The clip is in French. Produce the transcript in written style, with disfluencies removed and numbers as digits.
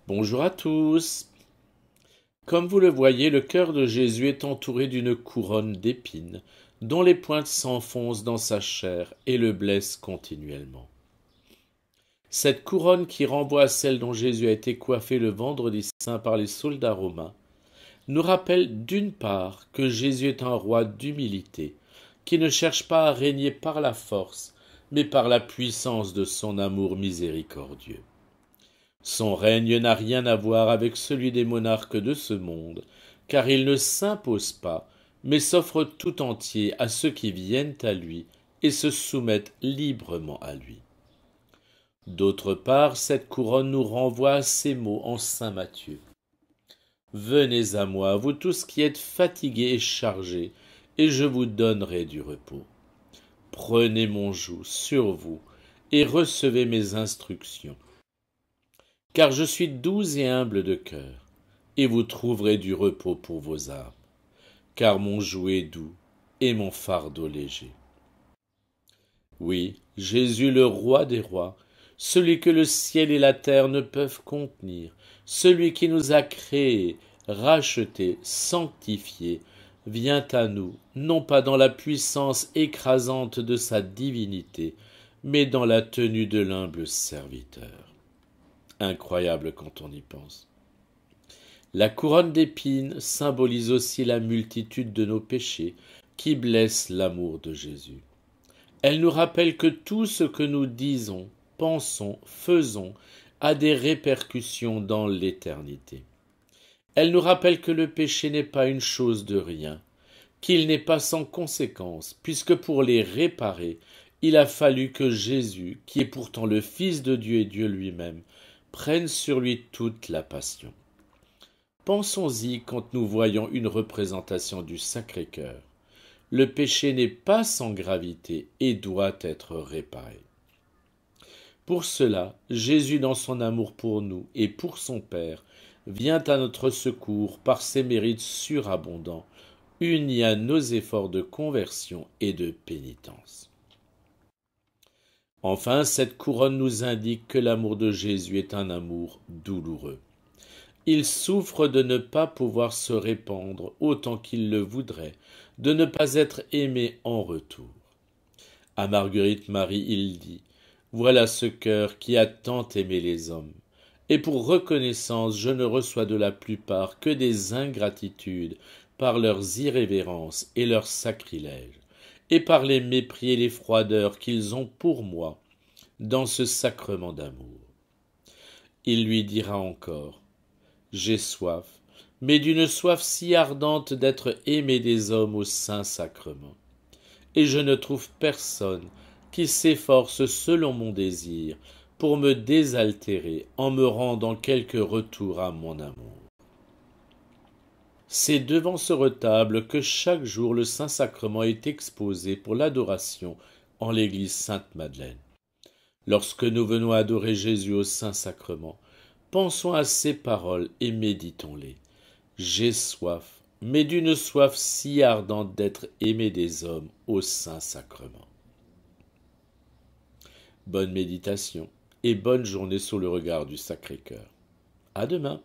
Bonjour à tous. Comme vous le voyez, le cœur de Jésus est entouré d'une couronne d'épines, dont les pointes s'enfoncent dans sa chair et le blessent continuellement. Cette couronne qui renvoie à celle dont Jésus a été coiffé le vendredi saint par les soldats romains, nous rappelle d'une part que Jésus est un roi d'humilité, qui ne cherche pas à régner par la force, mais par la puissance de son amour miséricordieux. Son règne n'a rien à voir avec celui des monarques de ce monde, car il ne s'impose pas, mais s'offre tout entier à ceux qui viennent à lui et se soumettent librement à lui. D'autre part, cette couronne nous renvoie à ces mots en saint Matthieu. Venez à moi, vous tous qui êtes fatigués et chargés, et je vous donnerai du repos. Prenez mon joug sur vous, et recevez mes instructions. Car je suis doux et humble de cœur, et vous trouverez du repos pour vos âmes, car mon joug est doux et mon fardeau léger. Oui, Jésus le roi des rois, celui que le ciel et la terre ne peuvent contenir, celui qui nous a créés, rachetés, sanctifiés, vient à nous, non pas dans la puissance écrasante de sa divinité, mais dans la tenue de l'humble serviteur. Incroyable quand on y pense. La couronne d'épines symbolise aussi la multitude de nos péchés qui blessent l'amour de Jésus. Elle nous rappelle que tout ce que nous disons, pensons, faisons a des répercussions dans l'éternité. Elle nous rappelle que le péché n'est pas une chose de rien, qu'il n'est pas sans conséquence, puisque pour les réparer, il a fallu que Jésus, qui est pourtant le Fils de Dieu et Dieu lui-même, prenne sur lui toute la passion. Pensons-y quand nous voyons une représentation du Sacré-Cœur. Le péché n'est pas sans gravité et doit être réparé. Pour cela, Jésus, dans son amour pour nous et pour son Père, vient à notre secours par ses mérites surabondants, unis à nos efforts de conversion et de pénitence. Enfin, cette couronne nous indique que l'amour de Jésus est un amour douloureux. Il souffre de ne pas pouvoir se répandre autant qu'il le voudrait, de ne pas être aimé en retour. À Marguerite Marie, il dit « Voilà ce cœur qui a tant aimé les hommes, et pour reconnaissance je ne reçois de la plupart que des ingratitudes par leurs irrévérences et leurs sacrilèges, et par les mépris et les froideurs qu'ils ont pour moi dans ce sacrement d'amour. » Il lui dira encore « J'ai soif, mais d'une soif si ardente d'être aimé des hommes au Saint-Sacrement, et je ne trouve personne qui s'efforce selon mon désir pour me désaltérer en me rendant quelque retour à mon amour. » C'est devant ce retable que chaque jour le Saint-Sacrement est exposé pour l'adoration en l'église Sainte-Madeleine. Lorsque nous venons adorer Jésus au Saint-Sacrement, pensons à ces paroles et méditons-les. J'ai soif, mais d'une soif si ardente d'être aimé des hommes au Saint-Sacrement. Bonne méditation et bonne journée sous le regard du Sacré-Cœur. À demain.